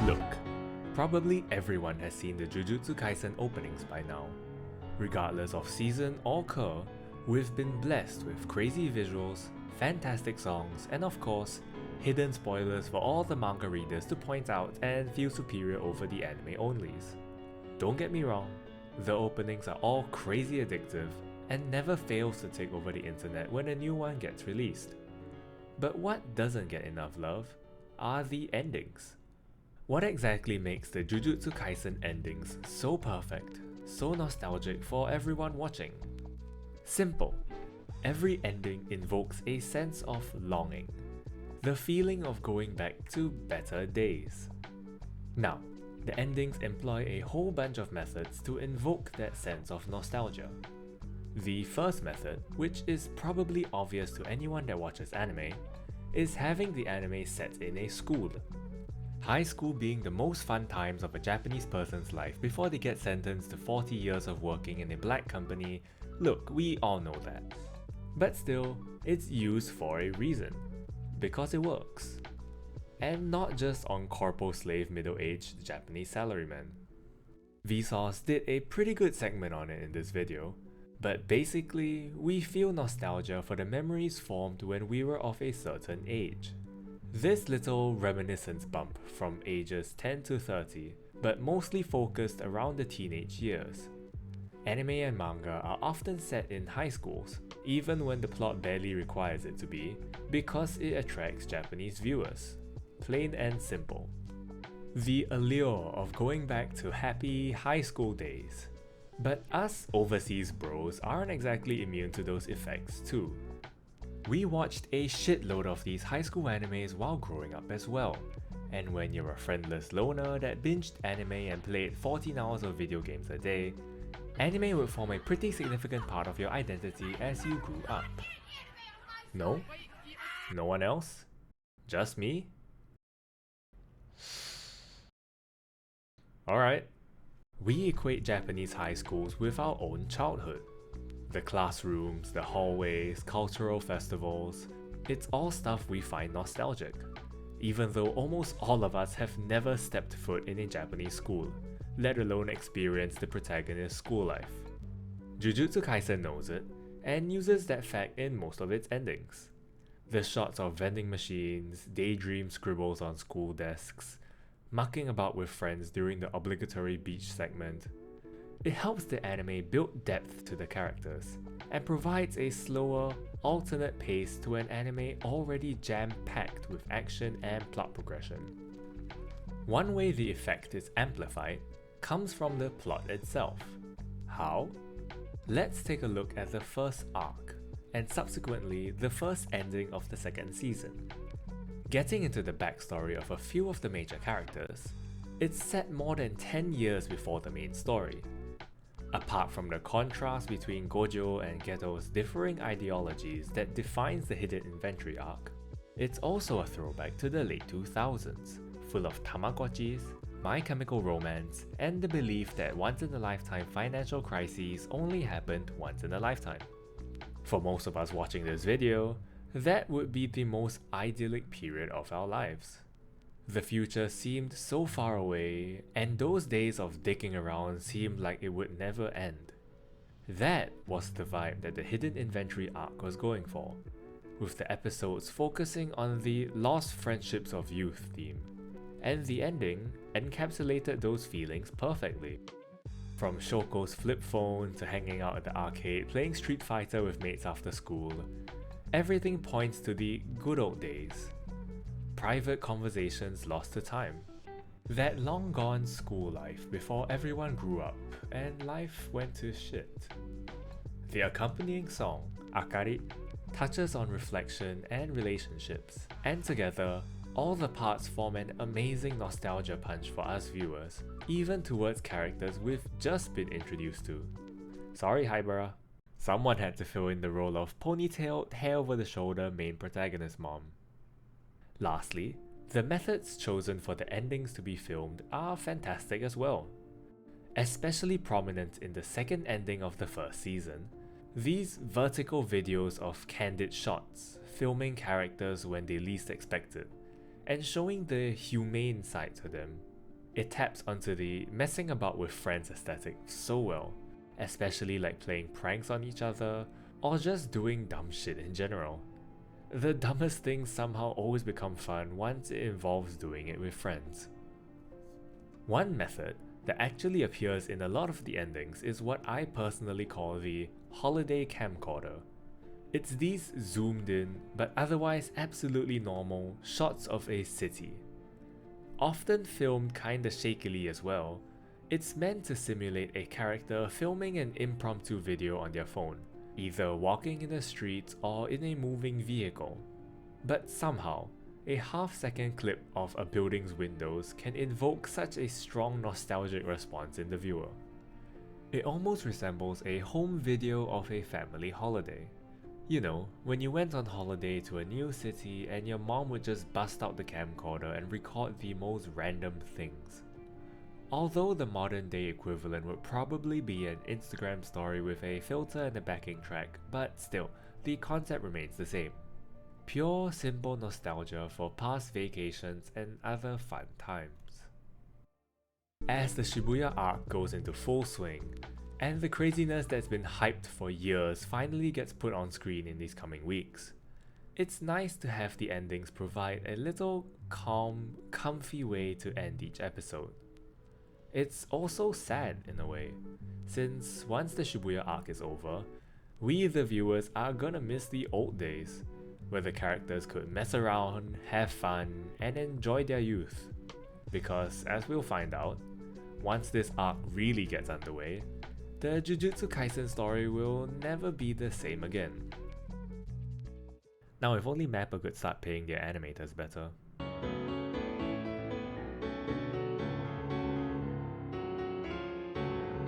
Look, probably everyone has seen the Jujutsu Kaisen openings by now. Regardless of season or cour, we've been blessed with crazy visuals, fantastic songs, and of course, hidden spoilers for all the manga readers to point out and feel superior over the anime onlys. Don't get me wrong, the openings are all crazy addictive and never fails to take over the internet when a new one gets released. But what doesn't get enough love are the endings. What exactly makes the Jujutsu Kaisen endings so perfect, so nostalgic for everyone watching? Simple. Every ending invokes a sense of longing, the feeling of going back to better days. Now, the endings employ a whole bunch of methods to invoke that sense of nostalgia. The first method, which is probably obvious to anyone that watches anime, is having the anime set in a school. High school being the most fun times of a Japanese person's life before they get sentenced to 40 years of working in a black company. Look, we all know that. But still, it's used for a reason. Because it works. And not just on corpo-slave middle-aged Japanese salarymen. Vsauce did a pretty good segment on it in this video, but basically, we feel nostalgia for the memories formed when we were of a certain age. This little reminiscence bump from ages 10 to 30, but mostly focused around the teenage years. Anime and manga are often set in high schools, even when the plot barely requires it to be, because it attracts Japanese viewers. Plain and simple. The allure of going back to happy high school days. But us overseas bros aren't exactly immune to those effects too. We watched a shitload of these high school animes while growing up as well, and when you're a friendless loner that binged anime and played 14 hours of video games a day, anime would form a pretty significant part of your identity as you grew up. No? No one else? Just me? Alright. We equate Japanese high schools with our own childhood. The classrooms, the hallways, cultural festivals, it's all stuff we find nostalgic, even though almost all of us have never stepped foot in a Japanese school, let alone experience the protagonist's school life. Jujutsu Kaisen knows it, and uses that fact in most of its endings. The shots of vending machines, daydream scribbles on school desks, mucking about with friends during the obligatory beach segment. It helps the anime build depth to the characters, and provides a slower, alternate pace to an anime already jam-packed with action and plot progression. One way the effect is amplified comes from the plot itself. How? Let's take a look at the first arc, and subsequently the first ending of the second season. Getting into the backstory of a few of the major characters, it's set more than 10 years before the main story. Apart from the contrast between Gojo and Geto's differing ideologies that defines the hidden inventory arc, it's also a throwback to the late 2000s, full of Tamagotchis, My Chemical Romance, and the belief that once-in-a-lifetime financial crises only happened once in a lifetime. For most of us watching this video, that would be the most idyllic period of our lives. The future seemed so far away, and those days of dicking around seemed like it would never end. That was the vibe that the hidden inventory arc was going for, with the episodes focusing on the lost friendships of youth theme, and the ending encapsulated those feelings perfectly. From Shoko's flip phone to hanging out at the arcade playing Street Fighter with mates after school, everything points to the good old days. Private conversations lost to time. That long gone school life before everyone grew up and life went to shit. The accompanying song, Akari, touches on reflection and relationships, and together, all the parts form an amazing nostalgia punch for us viewers, even towards characters we've just been introduced to. Sorry Haibara. Someone had to fill in the role of ponytailed, hair over the shoulder main protagonist mom. Lastly, the methods chosen for the endings to be filmed are fantastic as well. Especially prominent in the second ending of the first season, these vertical videos of candid shots, filming characters when they least expect it, and showing the humane side to them. It taps onto the messing about with friends aesthetic so well, especially like playing pranks on each other or just doing dumb shit in general. The dumbest things somehow always become fun once it involves doing it with friends. One method that actually appears in a lot of the endings is what I personally call the holiday camcorder. It's these zoomed in, but otherwise absolutely normal, shots of a city. Often filmed kinda shakily as well, it's meant to simulate a character filming an impromptu video on their phone, either walking in the streets or in a moving vehicle. But somehow, a half-second clip of a building's windows can invoke such a strong nostalgic response in the viewer. It almost resembles a home video of a family holiday. You know, when you went on holiday to a new city and your mom would just bust out the camcorder and record the most random things. Although the modern day equivalent would probably be an Instagram story with a filter and a backing track, but still, the concept remains the same. Pure, simple nostalgia for past vacations and other fun times. As the Shibuya arc goes into full swing, and the craziness that's been hyped for years finally gets put on screen in these coming weeks, it's nice to have the endings provide a little calm, comfy way to end each episode. It's also sad in a way, since once the Shibuya arc is over, we the viewers are gonna miss the old days, where the characters could mess around, have fun, and enjoy their youth. Because as we'll find out, once this arc really gets underway, the Jujutsu Kaisen story will never be the same again. Now if only MAPPA could start paying their animators better.